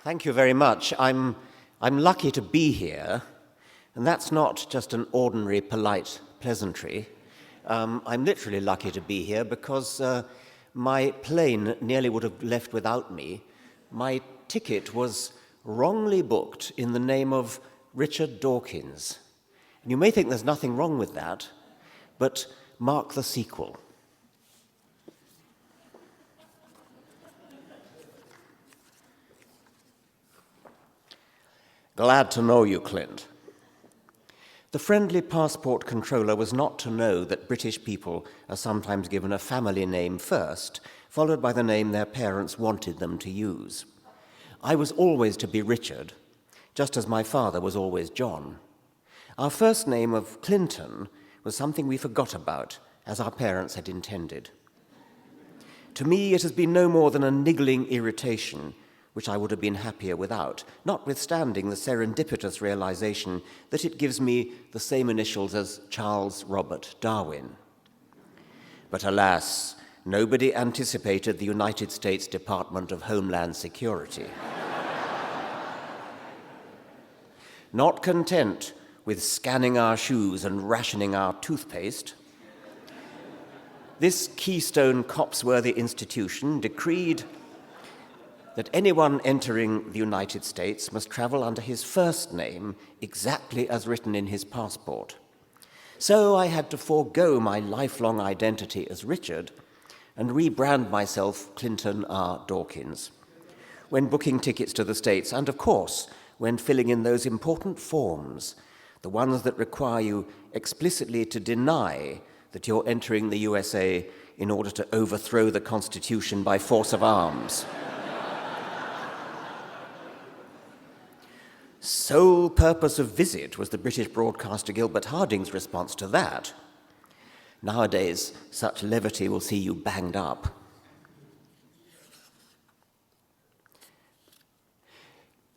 Thank you very much. I'm lucky to be here, and that's not just an ordinary, polite pleasantry. I'm literally lucky to be here because my plane nearly would have left without me. My ticket was wrongly booked in the name of Richard Dawkins. And you may think there's nothing wrong with that, but mark the sequel. Glad to know you, Clint. The friendly passport controller was not to know that British people are sometimes given a family name first, followed by the name their parents wanted them to use. I was always to be Richard, just as my father was always John. Our first name of Clinton was something we forgot about, as our parents had intended. To me, it has been no more than a niggling irritation, which I would have been happier without, notwithstanding the serendipitous realization that it gives me the same initials as Charles Robert Darwin. But alas, nobody anticipated the United States Department of Homeland Security. Not content with scanning our shoes and rationing our toothpaste, this Keystone Copsworthy institution decreed that anyone entering the United States must travel under his first name exactly as written in his passport. So I had to forego my lifelong identity as Richard and rebrand myself Clinton R. Dawkins when booking tickets to the States, and of course, when filling in those important forms, the ones that require you explicitly to deny that you're entering the USA in order to overthrow the Constitution by force of arms. Sole purpose of visit was the British broadcaster Gilbert Harding's response to that. Nowadays, such levity will see you banged up.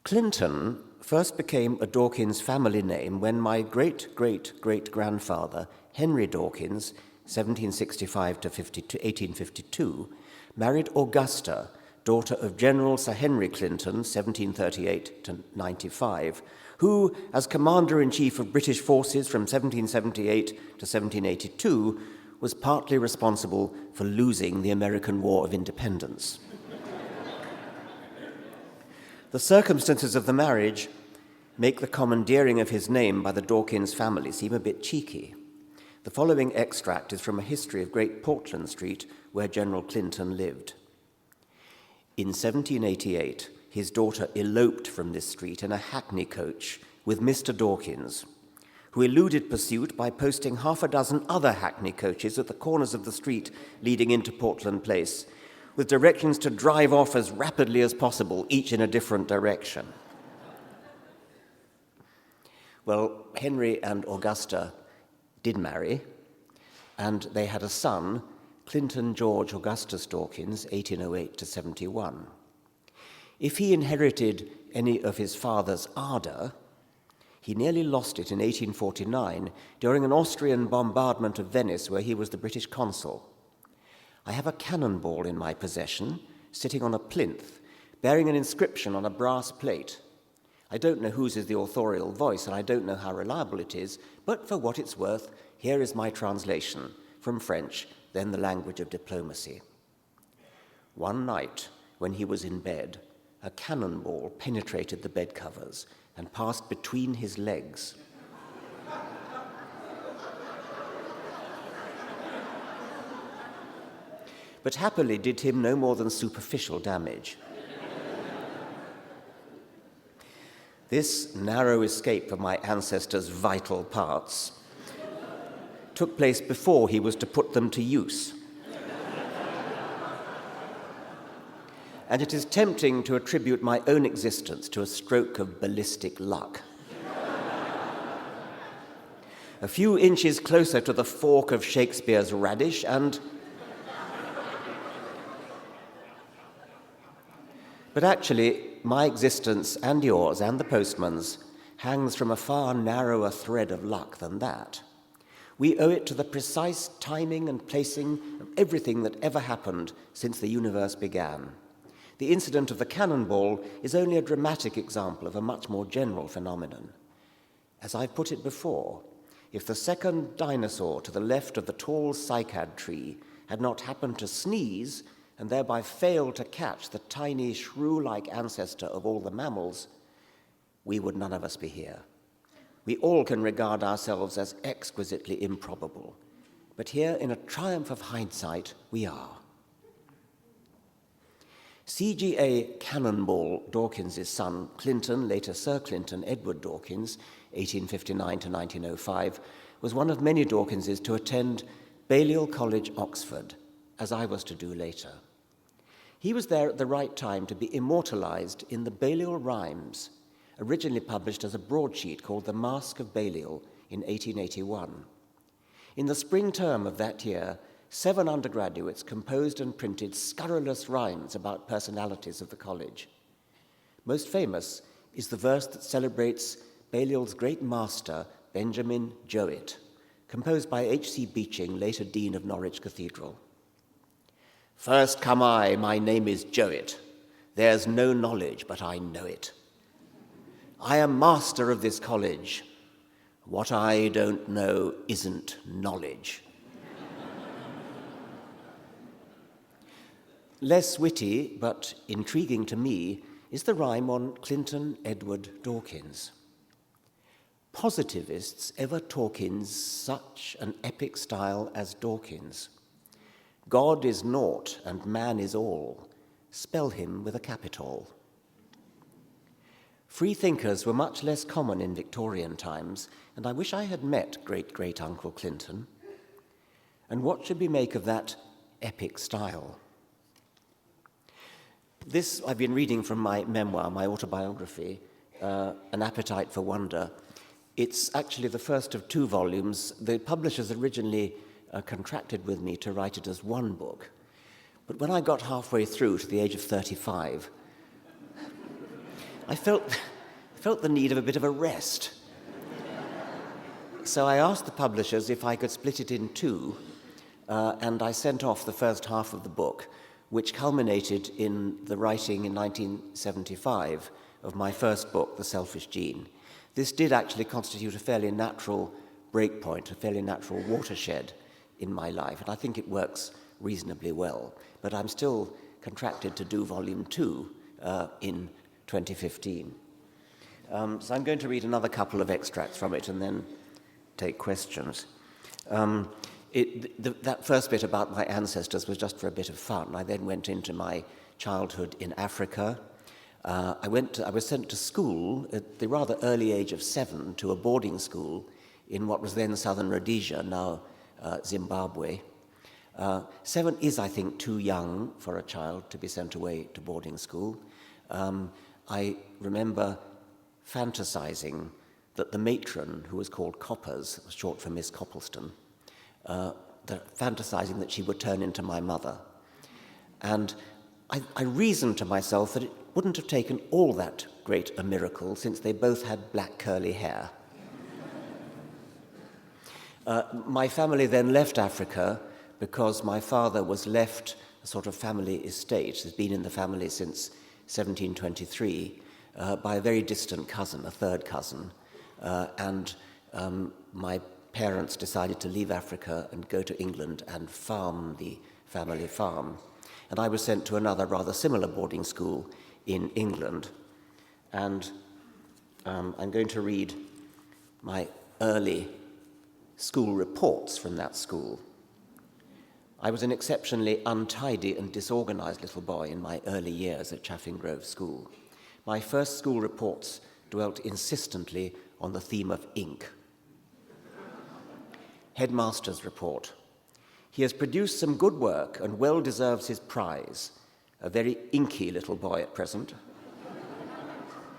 Clinton first became a Dawkins family name when my great-great-great-grandfather, Henry Dawkins, 1765 to 1852, married Augusta, daughter of General Sir Henry Clinton, 1738 to 95, who, as Commander-in-Chief of British forces from 1778 to 1782, was partly responsible for losing the American War of Independence. The circumstances of the marriage make the commandeering of his name by the Dawkins family seem a bit cheeky. The following extract is from a history of Great Portland Street, where General Clinton lived. In 1788, his daughter eloped from this street in a hackney coach with Mr. Dawkins, who eluded pursuit by posting half a dozen other hackney coaches at the corners of the street leading into Portland Place, with directions to drive off as rapidly as possible, each in a different direction. Well, Henry and Augusta did marry, and they had a son, Clinton George Augustus Dawkins, 1808 to 71. If he inherited any of his father's ardor, he nearly lost it in 1849 during an Austrian bombardment of Venice, where he was the British consul. I have a cannonball in my possession, sitting on a plinth, bearing an inscription on a brass plate. I don't know whose is the authorial voice, and I don't know how reliable it is, but for what it's worth, here is my translation from French, then the language of diplomacy. One night, when he was in bed, a cannonball penetrated the bed covers and passed between his legs. But happily did him no more than superficial damage. This narrow escape of my ancestors' vital parts took place before he was to put them to use. And it is tempting to attribute my own existence to a stroke of ballistic luck. A few inches closer to the fork of Shakespeare's radish, and but actually, my existence and yours and the postman's hangs from a far narrower thread of luck than that. We owe it to the precise timing and placing of everything that ever happened since the universe began. The incident of the cannonball is only a dramatic example of a much more general phenomenon. As I've put it before, if the second dinosaur to the left of the tall cycad tree had not happened to sneeze and thereby failed to catch the tiny shrew-like ancestor of all the mammals, we would none of us be here. We all can regard ourselves as exquisitely improbable, but here, in a triumph of hindsight, we are. C.G.A. Cannonball Dawkins' son, Clinton, later Sir Clinton Edward Dawkins, 1859 to 1905, was one of many Dawkinses to attend Balliol College, Oxford, as I was to do later. He was there at the right time to be immortalized in the Balliol Rhymes, originally published as a broadsheet called The Masque of Balliol in 1881. In the spring term of that year, 7 undergraduates composed and printed scurrilous rhymes about personalities of the college. Most famous is the verse that celebrates Balliol's great master, Benjamin Jowett, composed by H.C. Beeching, later Dean of Norwich Cathedral. First come I, my name is Jowett. There's no knowledge, but I know it. I am master of this college. What I don't know isn't knowledge. Less witty, but intriguing to me, is the rhyme on Clinton Edward Dawkins. Positivists ever talk in such an epic style as Dawkins. God is naught and man is all. Spell him with a capital. Free thinkers were much less common in Victorian times, and I wish I had met great-great-uncle Clinton. And what should we make of that epic style? This I've been reading from my memoir, my autobiography, An Appetite for Wonder. It's actually the first of 2 volumes. The publishers originally contracted with me to write it as one book. But when I got halfway through to the age of 35, I felt the need of a bit of a rest. So I asked the publishers if I could split it in 2, and I sent off the first half of the book, which culminated in the writing in 1975 of my first book, The Selfish Gene. This did actually constitute a fairly natural breakpoint, a fairly natural watershed in my life, and I think it works reasonably well. But I'm still contracted to do volume 2 in 2015. So I'm going to read another couple of extracts from it and then take questions. That first bit about my ancestors was just for a bit of fun. I then went into my childhood in Africa. I was sent to school at the rather early age of 7 to a boarding school in what was then southern Rhodesia, now Zimbabwe. 7 is, I think, too young for a child to be sent away to boarding school. I remember fantasizing that the matron, who was called Coppers, short for Miss Coppleston, fantasizing that she would turn into my mother. And I reasoned to myself that it wouldn't have taken all that great a miracle since they both had black curly hair. My family then left Africa because my father was left a sort of family estate, has been in the family since 1723, by a very distant cousin, a third cousin. And my parents decided to leave Africa and go to England and farm the family farm. And I was sent to another rather similar boarding school in England. And I'm going to read my early school reports from that school. I was an exceptionally untidy and disorganized little boy in my early years at Chaffing Grove School. My first school reports dwelt insistently on the theme of ink. Headmaster's report. He has produced some good work and well deserves his prize. A very inky little boy at present,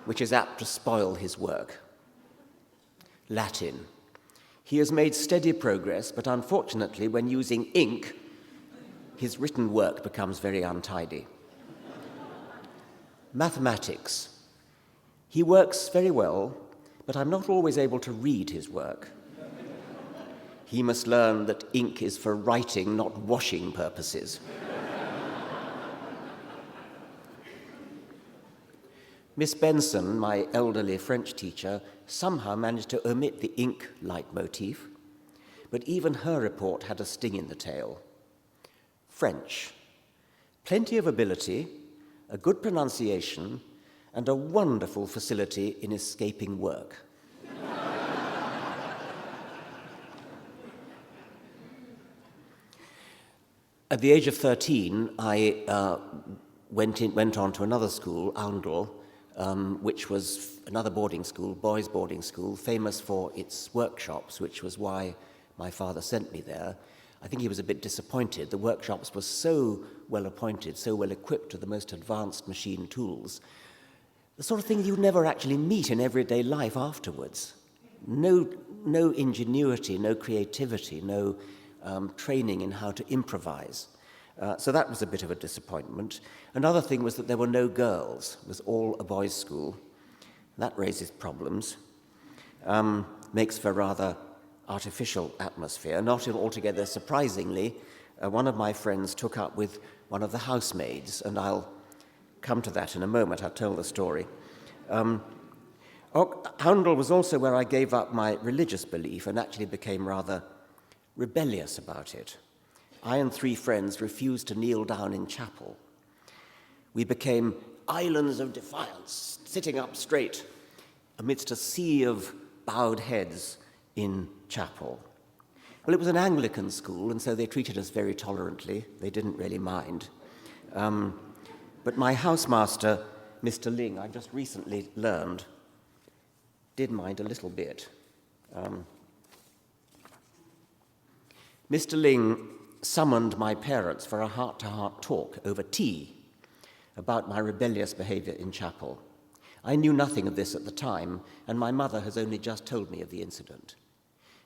which is apt to spoil his work. Latin. He has made steady progress, but unfortunately, when using ink, his written work becomes very untidy. Mathematics. He works very well, but I'm not always able to read his work. He must learn that ink is for writing, not washing purposes. Miss Benson, my elderly French teacher, somehow managed to omit the ink leitmotif, but even her report had a sting in the tail. French. Plenty of ability, a good pronunciation, and a wonderful facility in escaping work. At the age of 13, I went on to another school, Oundle, which was another boarding school, boys' boarding school, famous for its workshops, which was why my father sent me there. I think he was a bit disappointed. The workshops were so well appointed, so well equipped with the most advanced machine tools, the sort of thing you'd never actually meet in everyday life afterwards. No ingenuity, no creativity, no training in how to improvise. So that was a bit of a disappointment. Another thing was that there were no girls. It was all a boys' school. That raises problems. Makes for a rather artificial atmosphere. Not altogether surprisingly, one of my friends took up with one of the housemaids, and I'll come to that in a moment. I'll tell the story. Oundle was also where I gave up my religious belief and actually became rather rebellious about it. I and 3 friends refused to kneel down in chapel. We became islands of defiance, sitting up straight amidst a sea of bowed heads in chapel. Well, it was an Anglican school, and so they treated us very tolerantly. They didn't really mind. But my housemaster, Mr. Ling, I've just recently learned, did mind a little bit. Mr. Ling summoned my parents for a heart-to-heart talk over tea about my rebellious behavior in chapel. I knew nothing of this at the time, and my mother has only just told me of the incident.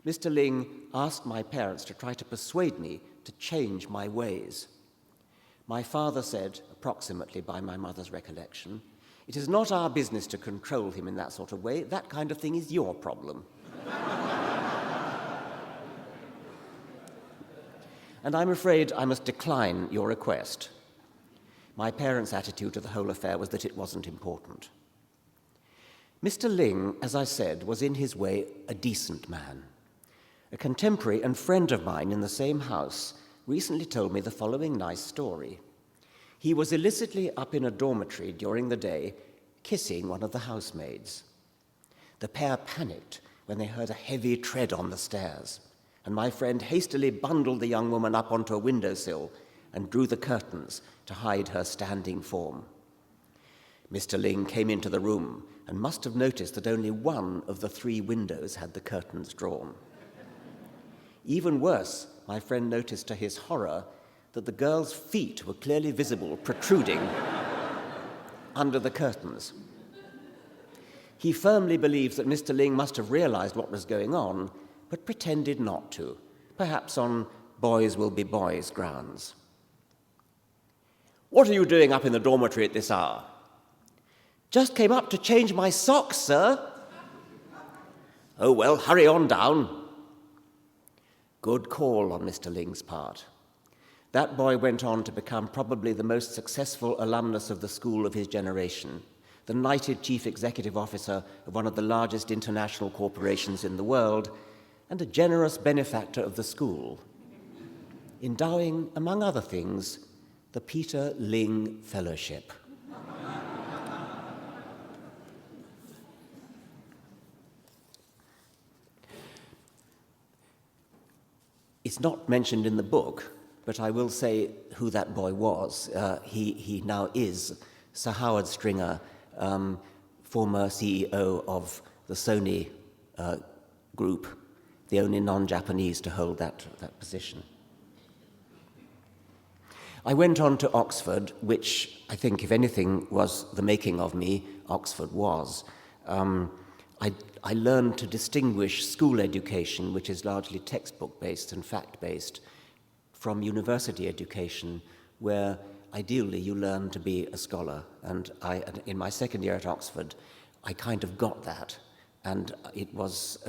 Mr. Ling asked my parents to try to persuade me to change my ways. My father said, approximately by my mother's recollection, "It is not our business to control him in that sort of way. That kind of thing is your problem." And I'm afraid I must decline your request. My parents' attitude to the whole affair was that it wasn't important. Mr. Ling, as I said, was in his way a decent man. A contemporary and friend of mine in the same house recently told me the following nice story. He was illicitly up in a dormitory during the day, kissing one of the housemaids. The pair panicked when they heard a heavy tread on the stairs, and my friend hastily bundled the young woman up onto a windowsill and drew the curtains to hide her standing form. Mr. Ling came into the room and must have noticed that only one of the 3 windows had the curtains drawn. Even worse, my friend noticed to his horror that the girl's feet were clearly visible, protruding under the curtains. He firmly believes that Mr. Ling must have realized what was going on, but pretended not to, perhaps on boys will be boys grounds. "What are you doing up in the dormitory at this hour?" "Just came up to change my socks, sir." "Oh, well, hurry on down." Good call on Mr. Ling's part. That boy went on to become probably the most successful alumnus of the school of his generation, the knighted chief executive officer of one of the largest international corporations in the world, and a generous benefactor of the school, endowing, among other things, the Peter Ling Fellowship. It's not mentioned in the book, but I will say who that boy was. He now is Sir Howard Stringer, former CEO of the Sony group, the only non-Japanese to hold that position. I went on to Oxford, which I think, if anything, was the making of me. Oxford was. I learned to distinguish school education, which is largely textbook-based and fact-based, from university education, where ideally you learn to be a scholar. And in my second year at Oxford, I kind of got that. And it was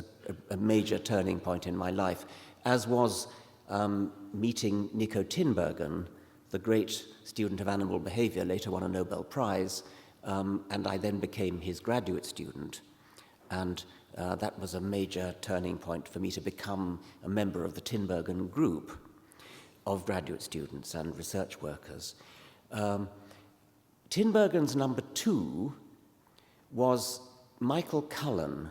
a major turning point in my life, as was meeting Nico Tinbergen, the great student of animal behavior, later won a Nobel Prize, and I then became his graduate student. And that was a major turning point for me to become a member of the Tinbergen group of graduate students and research workers. Tinbergen's number 2 was Michael Cullen,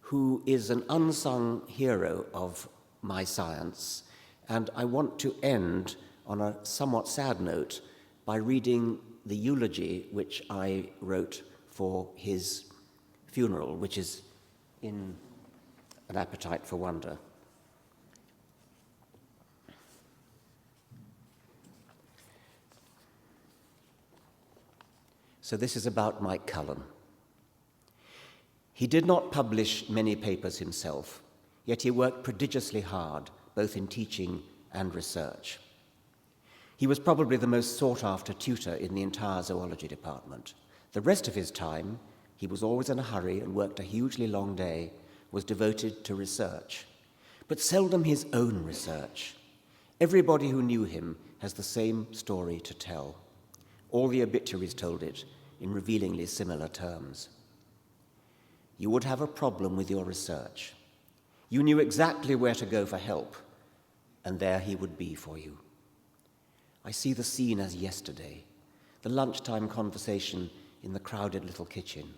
who is an unsung hero of my science. And I want to end on a somewhat sad note by reading the eulogy which I wrote for his funeral, which is in An Appetite for Wonder. So this is about Mike Cullen. He did not publish many papers himself, yet he worked prodigiously hard, both in teaching and research. He was probably the most sought-after tutor in the entire zoology department. The rest of his time, he was always in a hurry and worked a hugely long day, was devoted to research, but seldom his own research. Everybody who knew him has the same story to tell. All the obituaries told it in revealingly similar terms. You would have a problem with your research. You knew exactly where to go for help, and there he would be for you. I see the scene as yesterday, the lunchtime conversation in the crowded little kitchen,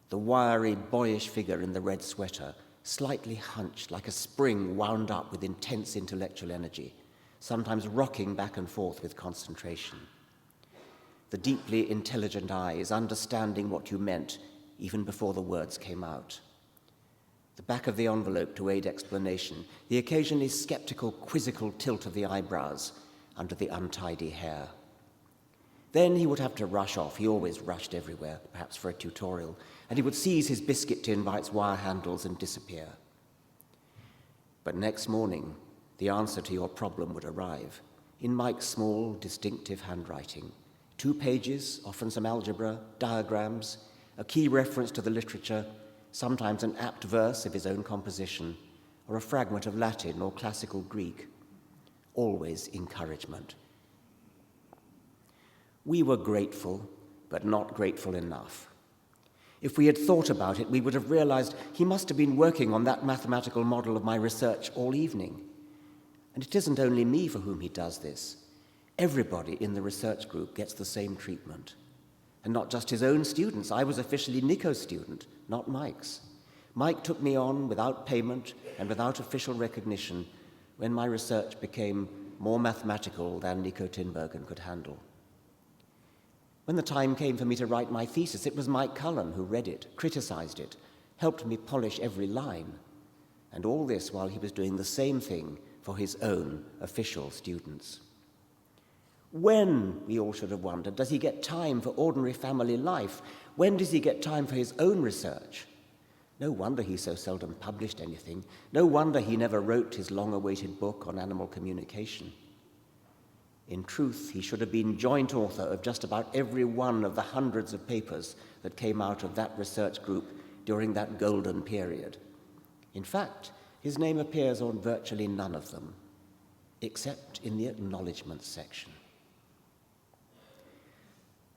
the wiry, boyish figure in the red sweater, slightly hunched like a spring wound up with intense intellectual energy, sometimes rocking back and forth with concentration. The deeply intelligent eyes understanding what you meant even before the words came out. The back of the envelope to aid explanation, the occasionally skeptical, quizzical tilt of the eyebrows under the untidy hair. Then he would have to rush off. He always rushed everywhere, perhaps for a tutorial, and he would seize his biscuit tin by its wire handles and disappear. But next morning, the answer to your problem would arrive in Mike's small, distinctive handwriting. 2 pages, often some algebra, diagrams, a key reference to the literature, sometimes an apt verse of his own composition, or a fragment of Latin or classical Greek. Always encouragement. We were grateful, but not grateful enough. If we had thought about it, we would have realized he must have been working on that mathematical model of my research all evening. And it isn't only me for whom he does this. Everybody in the research group gets the same treatment. And not just his own students. I was officially Nico's student, not Mike's. Mike took me on without payment and without official recognition when my research became more mathematical than Nico Tinbergen could handle. When the time came for me to write my thesis, it was Mike Cullen who read it, criticized it, helped me polish every line, and all this while he was doing the same thing for his own official students. When, we all should have wondered, does he get time for ordinary family life? When does he get time for his own research? No wonder he so seldom published anything. No wonder he never wrote his long-awaited book on animal communication. In truth, he should have been joint author of just about every one of the hundreds of papers that came out of that research group during that golden period. In fact, his name appears on virtually none of them, except in the acknowledgements section.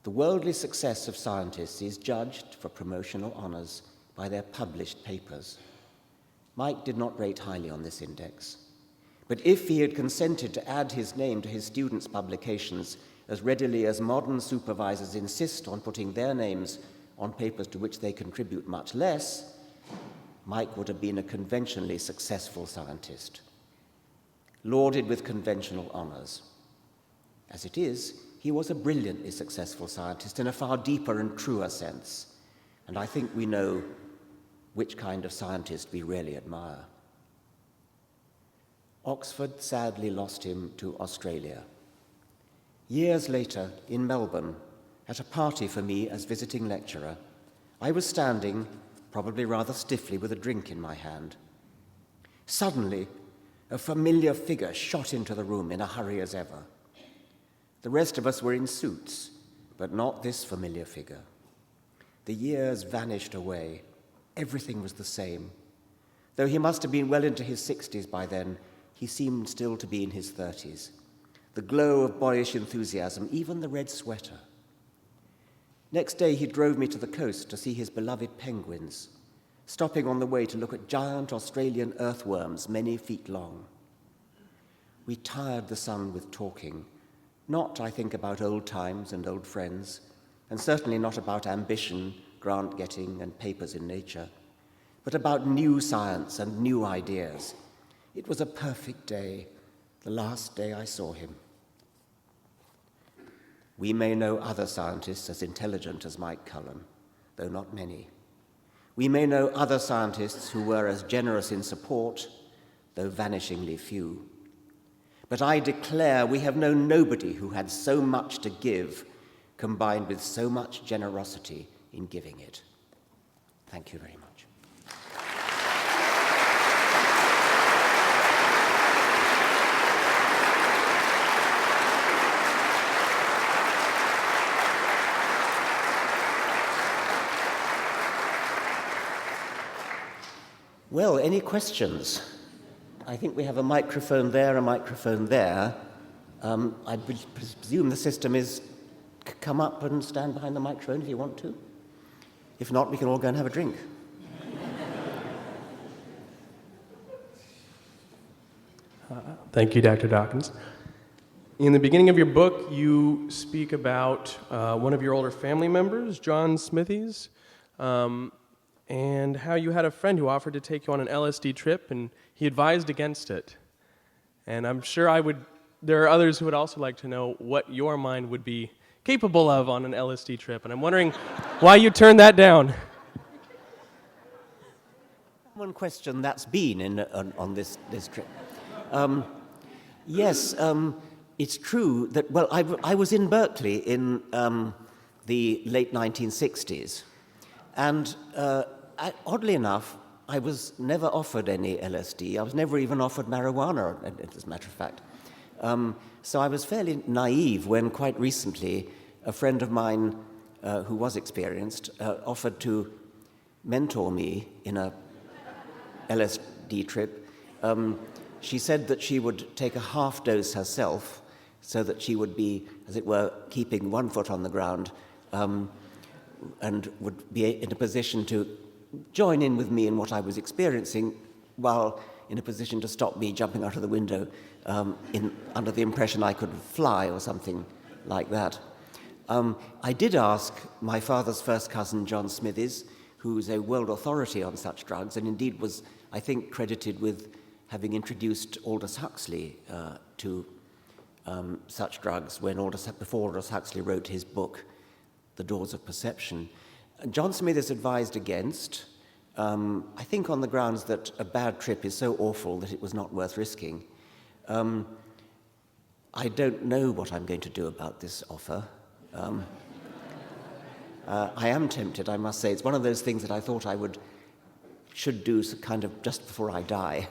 The worldly success of scientists is judged for promotional honors by their published papers. Mike did not rate highly on this index. But if he had consented to add his name to his students' publications as readily as modern supervisors insist on putting their names on papers to which they contribute much less, Mike would have been a conventionally successful scientist, lauded with conventional honors. As it is, he was a brilliantly successful scientist in a far deeper and truer sense, and I think we know which kind of scientist we really admire. Oxford sadly lost him to Australia. Years later, in Melbourne, at a party for me as visiting lecturer, I was standing, probably rather stiffly, with a drink in my hand. Suddenly, a familiar figure shot into the room in a hurry as ever. The rest of us were in suits, but not this familiar figure. The years vanished away. Everything was the same. Though he must have been well into his 60s by then, he seemed still to be in his 30s. The glow of boyish enthusiasm, even the red sweater. Next day he drove me to the coast to see his beloved penguins, stopping on the way to look at giant Australian earthworms many feet long. We tired the sun with talking, not, I think, about old times and old friends, and certainly not about ambition, grant-getting, and papers in nature, but about new science and new ideas. It was a perfect day, the last day I saw him. We may know other scientists as intelligent as Mike Cullen, though not many. We may know other scientists who were as generous in support, though vanishingly few. But I declare we have known nobody who had so much to give, combined with so much generosity in giving it. Thank you very much. Well, any questions? I think we have a microphone there, a microphone there. I presume the system is come up and stand behind the microphone if you want to. If not, we can all go and have a drink. Thank you, Dr. Dawkins. In the beginning of your book, you speak about one of your older family members, John Smithies, and how you had a friend who offered to take you on an LSD trip, and he advised against it. And I'm sure there are others who would also like to know what your mind would be capable of on an LSD trip, and I'm wondering why you turned that down. One question that's been on this trip. Yes, it's true that, well, I was in Berkeley in the late 1960s, and oddly enough, I was never offered any LSD. I was never even offered marijuana, as a matter of fact. So I was fairly naive when quite recently a friend of mine who was experienced offered to mentor me in a LSD trip. She said that she would take a half dose herself so that she would be, as it were, keeping one foot on the ground and would be in a position to join in with me in what I was experiencing while in a position to stop me jumping out of the window under the impression I could fly or something like that. I did ask my father's first cousin, John Smithies, who's a world authority on such drugs, and indeed was, I think, credited with having introduced Aldous Huxley to such drugs before Aldous Huxley wrote his book, The Doors of Perception. John Smithies advised against, I think on the grounds that a bad trip is so awful that it was not worth risking. I don't know what I'm going to do about this offer. I am tempted, I must say. It's one of those things that I thought I should do kind of just before I die.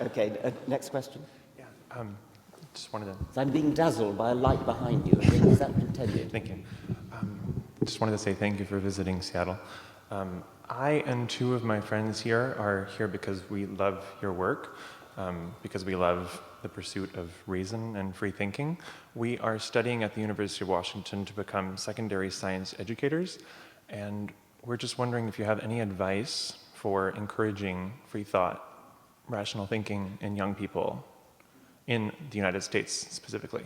Okay, next question. Yeah, just wanted to... So I'm being dazzled by a light behind you. Is that intended? Thank you. Just wanted to say thank you for visiting Seattle. I and two of my friends here are here because we love your work, because we love the pursuit of reason and free thinking. We are studying at the University of Washington to become secondary science educators, and we're just wondering if you have any advice for encouraging free thought, rational thinking in young people in the United States specifically.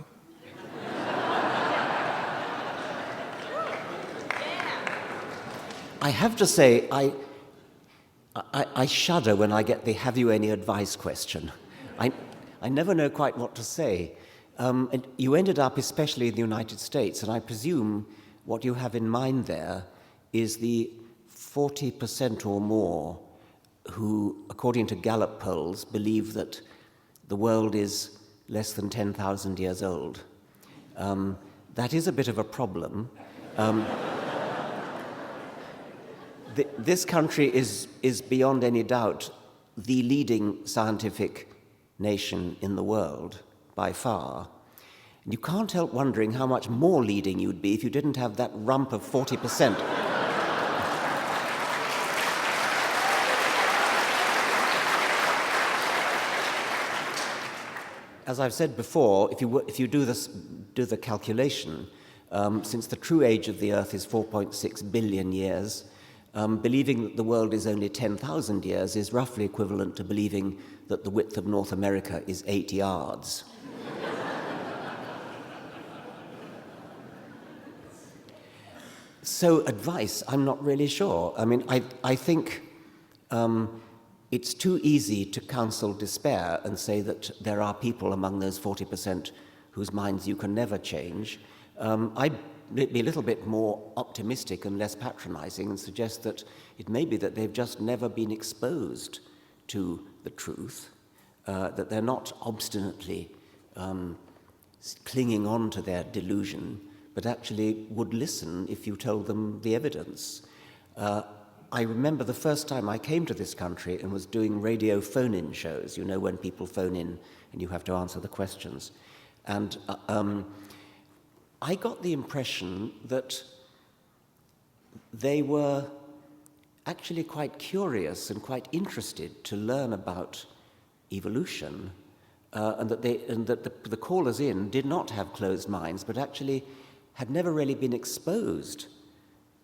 I have to say, I shudder when I get the "have you any advice" question. I never know quite what to say. And you ended up especially in the United States, and I presume what you have in mind there is the 40% or more who, according to Gallup polls, believe that the world is less than 10,000 years old. That is a bit of a problem. This country is beyond any doubt the leading scientific nation in the world, by far. And you can't help wondering how much more leading you'd be if you didn't have that rump of 40%. as I've said before, if you do the calculation, since the true age of the Earth is 4.6 billion years, believing that the world is only 10,000 years is roughly equivalent to believing that the width of North America is 8 yards. So advice, I'm not really sure. I mean, I think it's too easy to counsel despair and say that there are people among those 40% whose minds you can never change. I'd be a little bit more optimistic and less patronizing and suggest that it may be that they've just never been exposed to the truth, that they're not obstinately clinging on to their delusion, but actually would listen if you told them the evidence. I remember the first time I came to this country and was doing radio phone-in shows, you know, when people phone in and you have to answer the questions. And I got the impression that they were actually quite curious and quite interested to learn about evolution, and that the callers in did not have closed minds, but actually had never really been exposed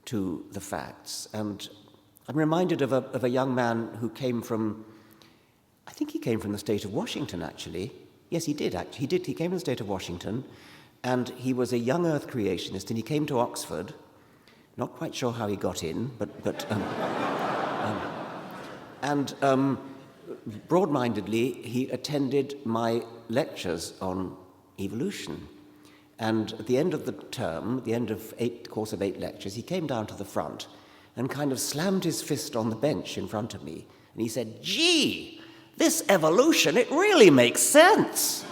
to the facts. And I'm reminded of a young man who came from, I think he came from the state of Washington, actually. Yes, he did. He came from the state of Washington, and he was a young Earth creationist, and he came to Oxford. Not quite sure how he got in, broad-mindedly, he attended my lectures on evolution. And at the end of the term, the end of the course of 8 lectures, he came down to the front and kind of slammed his fist on the bench in front of me. And he said, "Gee, this evolution, it really makes sense."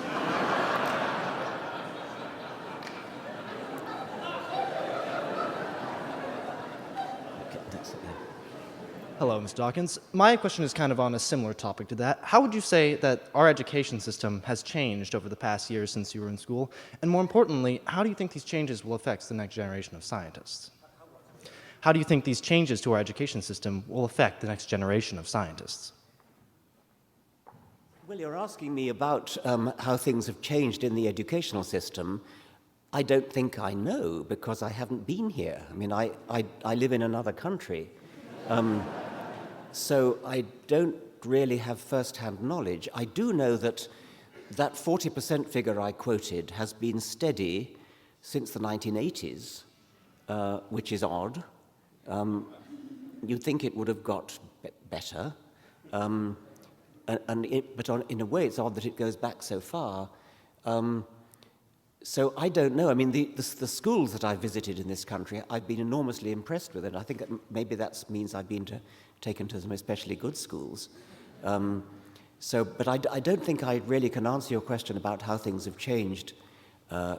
Hello, Mr. Dawkins. My question is kind of on a similar topic to that. How would you say that our education system has changed over the past years since you were in school? And more importantly, how do you think these changes will affect the next generation of scientists? How do you think these changes to our education system will affect the next generation of scientists? Well, you're asking me about how things have changed in the educational system. I don't think I know, because I haven't been here. I mean, I live in another country. So I don't really have first-hand knowledge. I do know that that 40% figure I quoted has been steady since the 1980s, which is odd. You'd think it would have got better, but in a way it's odd that it goes back so far. So I don't know. I mean, the schools that I've visited in this country, I've been enormously impressed with it. I think that maybe that means I've been taken to some especially good schools. But I don't think I really can answer your question about how things have changed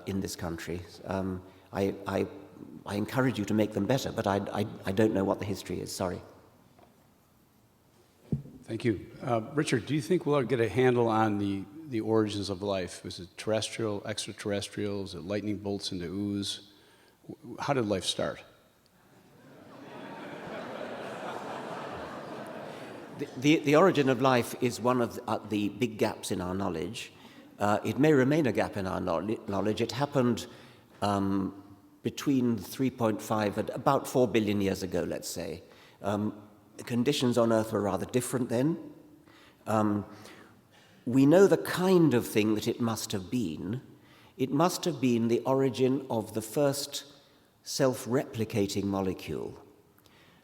in this country. I encourage you to make them better, but I don't know what the history is. Sorry. Thank you. Richard, do you think we'll get a handle on the origins of life? Was it terrestrial, extraterrestrial? Was it lightning bolts into ooze? How did life start? The origin of life is one of the big gaps in our knowledge. It may remain a gap in our knowledge. It happened between 3.5 and about 4 billion years ago, let's say. The conditions on Earth were rather different then. We know the kind of thing that it must have been. It must have been the origin of the first self-replicating molecule,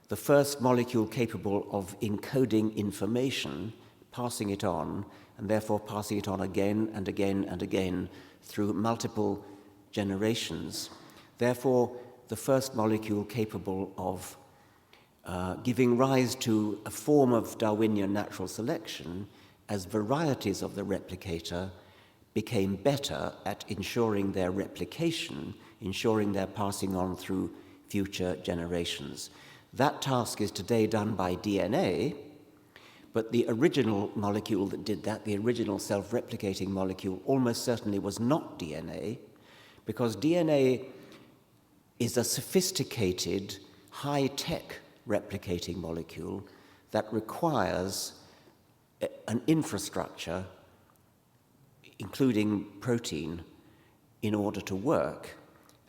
the first molecule capable of encoding information, passing it on, and therefore passing it on again and again and again through multiple generations. Therefore, the first molecule capable of giving rise to a form of Darwinian natural selection as varieties of the replicator became better at ensuring their replication, ensuring their passing on through future generations. That task is today done by DNA, but the original molecule that did that, the original self-replicating molecule, almost certainly was not DNA, because DNA is a sophisticated, high-tech replicating molecule that requires an infrastructure including protein, in order to work.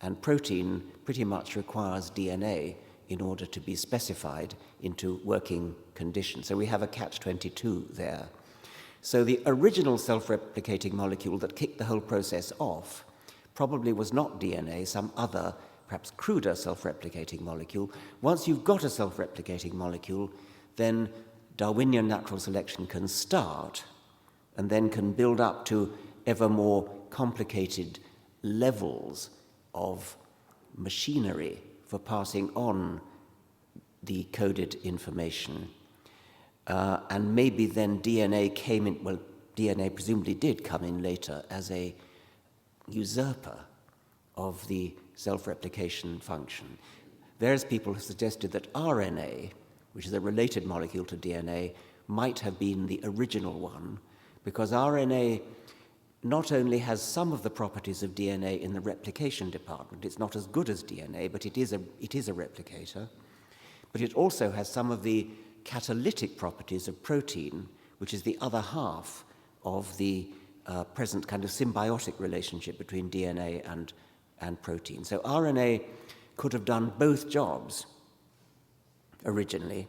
And protein pretty much requires DNA in order to be specified into working conditions. So we have a catch-22 there. So the original self-replicating molecule that kicked the whole process off probably was not DNA, some other, perhaps cruder self-replicating molecule. Once you've got a self-replicating molecule, then Darwinian natural selection can start and then can build up to ever more complicated levels of machinery for passing on the coded information. And maybe then DNA came in, well, DNA presumably did come in later as a usurper of the self-replication function. Various people have suggested that RNA, which is a related molecule to DNA, might have been the original one, because RNA not only has some of the properties of DNA in the replication department, it's not as good as DNA, but it is a replicator, but it also has some of the catalytic properties of protein, which is the other half of the present kind of symbiotic relationship between DNA and protein. So RNA could have done both jobs originally,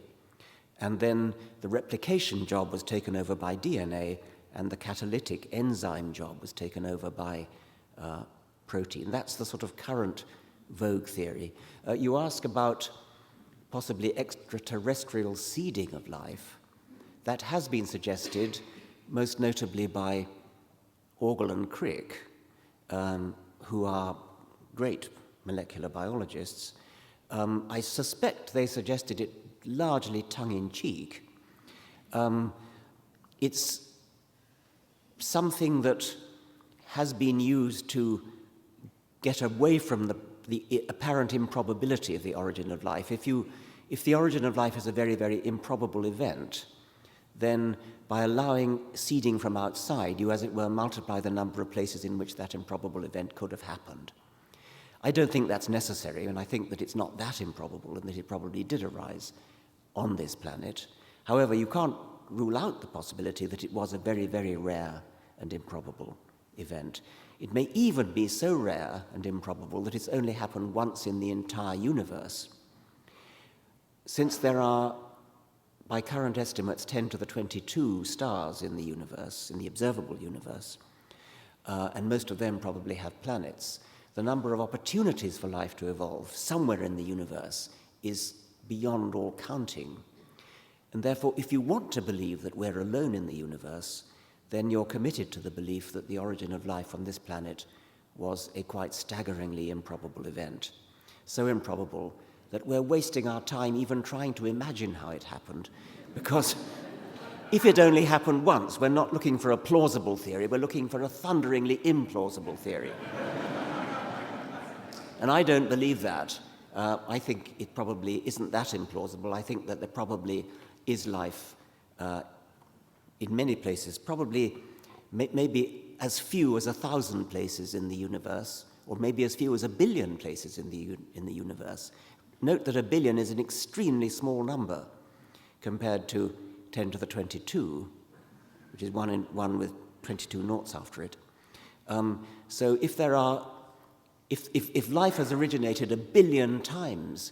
and then the replication job was taken over by DNA, and the catalytic enzyme job was taken over by protein. That's the sort of current vogue theory. You ask about possibly extraterrestrial seeding of life. That has been suggested, most notably by Orgel and Crick, who are great molecular biologists. I suspect they suggested it largely tongue-in-cheek. It's something that has been used to get away from the apparent improbability of the origin of life. If the origin of life is a very, very improbable event, then by allowing seeding from outside, you, as it were, multiply the number of places in which that improbable event could have happened. I don't think that's necessary, and I think that it's not that improbable and that it probably did arise on this planet. However, you can't rule out the possibility that it was a very, very rare and improbable event. It may even be so rare and improbable that it's only happened once in the entire universe. Since there are, by current estimates, 10 to the 22 stars in the universe, in the observable universe, and most of them probably have planets, the number of opportunities for life to evolve somewhere in the universe is beyond all counting. And therefore, if you want to believe that we're alone in the universe, then you're committed to the belief that the origin of life on this planet was a quite staggeringly improbable event. So improbable that we're wasting our time even trying to imagine how it happened, because if it only happened once, we're not looking for a plausible theory, we're looking for a thunderingly implausible theory. And I don't believe that. I think it probably isn't that implausible. I think that there probably is life in many places, probably maybe as few as 1,000 places in the universe, or maybe as few as 1 billion places in the universe. Note that 1 billion is an extremely small number compared to 10 to the 22, which is one with 22 noughts after it. So if life has originated 1 billion times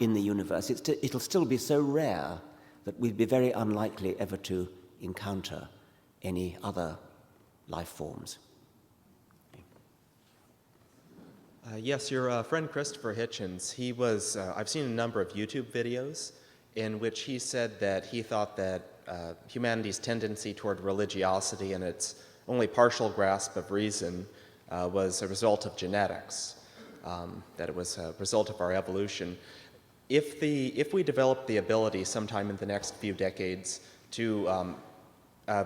in the universe, it'll still be so rare that we'd be very unlikely ever to encounter any other life forms. Yes, your friend Christopher Hitchens, I've seen a number of YouTube videos in which he said that he thought that humanity's tendency toward religiosity and its only partial grasp of reason was a result of genetics, that it was a result of our evolution. If we develop the ability sometime in the next few decades to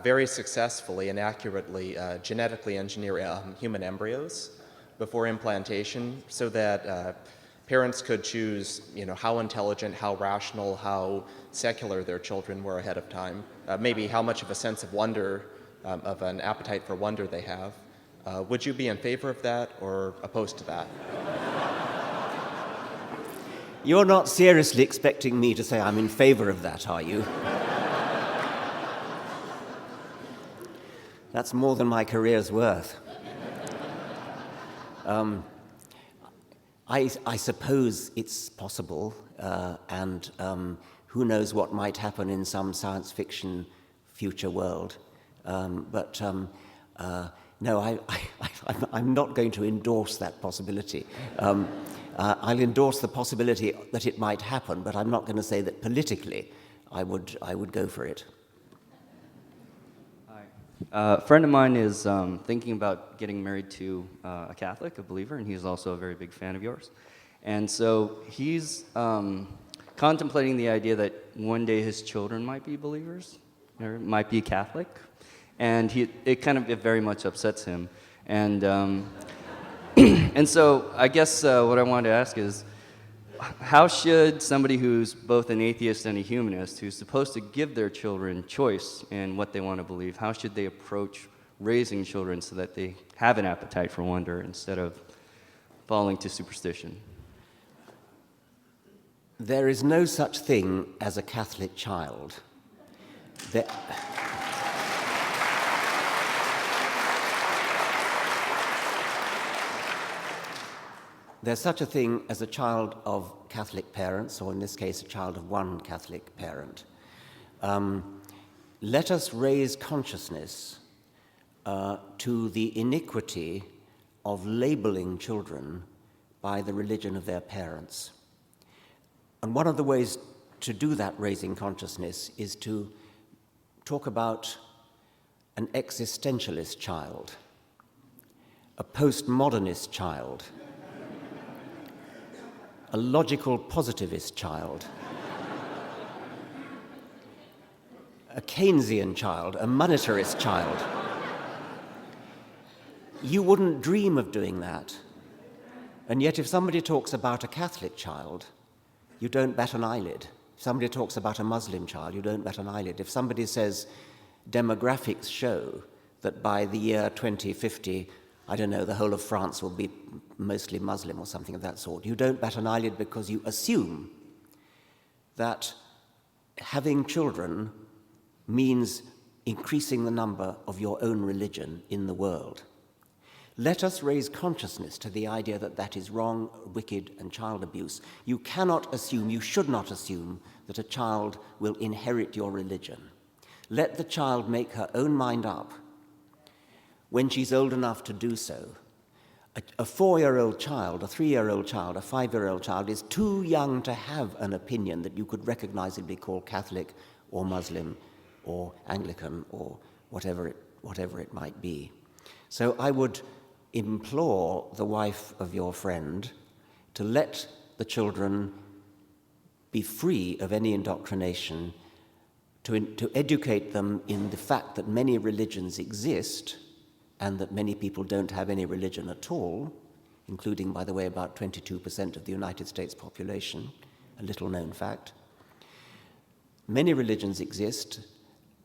very successfully and accurately genetically engineer human embryos before implantation, so that parents could choose, how intelligent, how rational, how secular their children were ahead of time, maybe how much of a sense of wonder, of an appetite for wonder they have. Would you be in favor of that or opposed to that? You're not seriously expecting me to say I'm in favor of that, are you? That's more than my career's worth. I suppose it's possible, and who knows what might happen in some science fiction future world. No, I'm not going to endorse that possibility. I'll endorse the possibility that it might happen, but I'm not going to say that politically I would go for it. A friend of mine is thinking about getting married to a Catholic, a believer, and he's also a very big fan of yours. And so he's contemplating the idea that one day his children might be believers, or might be Catholic, and it very much upsets him. And and so I guess what I wanted to ask is, how should somebody who's both an atheist and a humanist, who's supposed to give their children choice in what they want to believe, how should they approach raising children so that they have an appetite for wonder instead of falling to superstition? There is no such thing as a Catholic child. There's such a thing as a child of Catholic parents, or in this case, a child of one Catholic parent. Let us raise consciousness to the iniquity of labeling children by the religion of their parents. And one of the ways to do that raising consciousness is to talk about an existentialist child, a postmodernist child, a logical positivist child, a Keynesian child, a monetarist child. You wouldn't dream of doing that. And yet if somebody talks about a Catholic child, you don't bat an eyelid. If somebody talks about a Muslim child, you don't bat an eyelid. If somebody says demographics show that by the year 2050, I don't know, the whole of France will be mostly Muslim or something of that sort, you don't bat an eyelid because you assume that having children means increasing the number of your own religion in the world. Let us raise consciousness to the idea that that is wrong, wicked, and child abuse. You cannot assume, you should not assume, that a child will inherit your religion. Let the child make her own mind up when she's old enough to do so. A 4-year-old child, a 3-year-old child, a 5-year-old child is too young to have an opinion that you could recognizably call Catholic or Muslim or Anglican or whatever it might be. So I would implore the wife of your friend to let the children be free of any indoctrination, to educate them in the fact that many religions exist and that many people don't have any religion at all, including, by the way, about 22% of the United States population, a little-known fact. Many religions exist,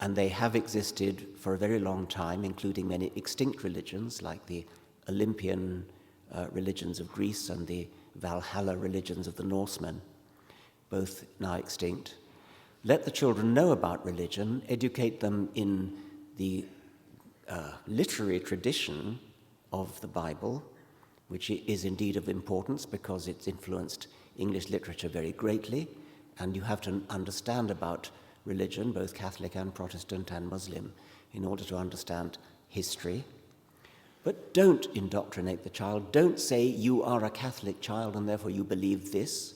and they have existed for a very long time, including many extinct religions, like the Olympian religions of Greece and the Valhalla religions of the Norsemen, both now extinct. Let the children know about religion, educate them in the literary tradition of the Bible, which is indeed of importance because it's influenced English literature very greatly, and you have to understand about religion, both Catholic and Protestant and Muslim, in order to understand history. But don't indoctrinate the child. Don't say you are a Catholic child and therefore you believe this.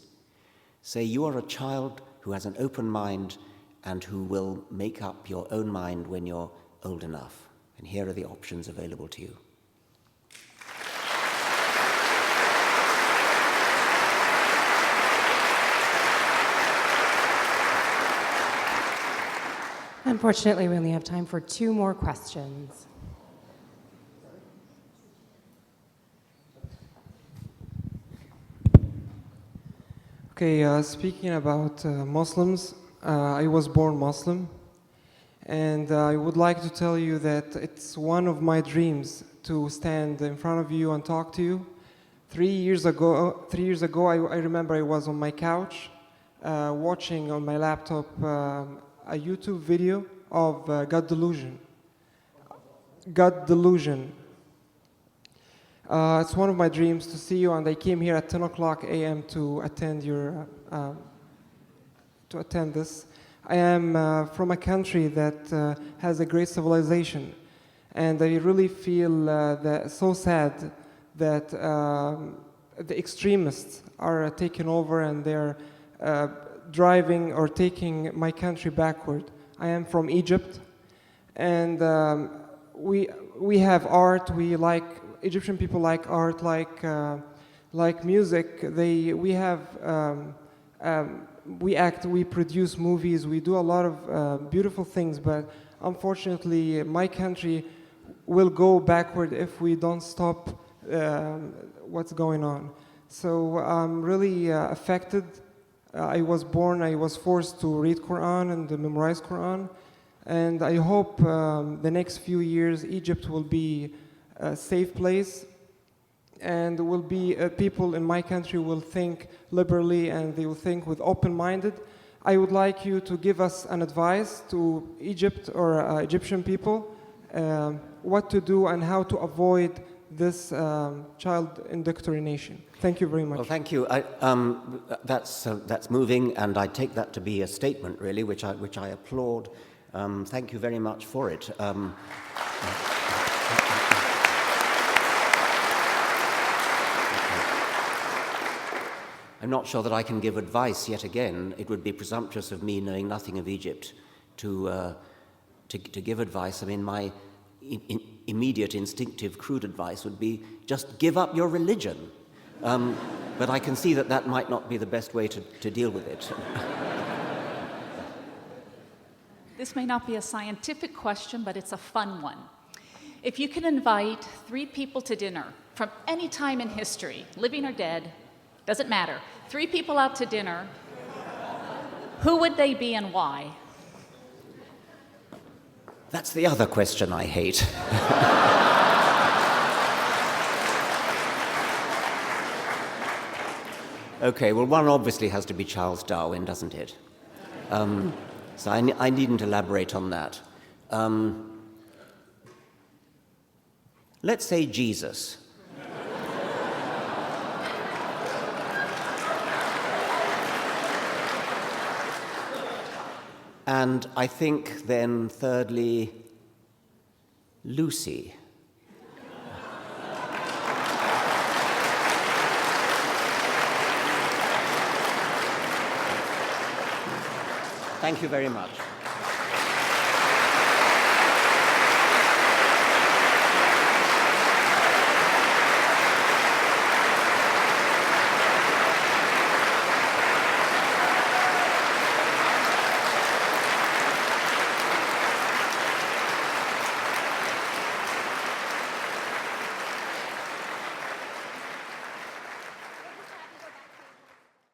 Say you are a child who has an open mind and who will make up your own mind when you're old enough. And here are the options available to you. Unfortunately, we only have time for 2 more questions. Okay, speaking about Muslims, I was born Muslim, and I would like to tell you that it's one of my dreams to stand in front of you and talk to you. 3 years ago, I remember I was on my couch watching on my laptop a YouTube video of God Delusion. God Delusion. It's one of my dreams to see you, and I came here at 10 o'clock a.m. to attend this. I am from a country that has a great civilization, and I really feel so sad that the extremists are taking over and they're driving or taking my country backward. I am from Egypt, and we have art. Egyptian people like art, like music. We act, we produce movies, we do a lot of beautiful things, but unfortunately my country will go backward if we don't stop what's going on. So I'm really affected. I was forced to read Quran and memorize Quran, and I hope the next few years Egypt will be a safe place, and will be people in my country will think liberally and they will think with open-minded. I would like you to give us an advice to Egypt or Egyptian people what to do and how to avoid this child indoctrination. Thank you very much. Well, thank you. That's moving, and I take that to be a statement, really, which I applaud. Thank you very much for it. I'm not sure that I can give advice yet again. It would be presumptuous of me, knowing nothing of Egypt, to give advice. I mean, my immediate, instinctive, crude advice would be just give up your religion. But I can see that might not be the best way to deal with it. This may not be a scientific question, but it's a fun one. If you could invite 3 people to dinner from any time in history, living or dead, doesn't matter, 3 people out to dinner, who would they be and why? That's the other question I hate. Okay, well, one obviously has to be Charles Darwin, doesn't it? So I needn't elaborate on that. Let's say Jesus. And I think then, thirdly, Lucy. Thank you very much.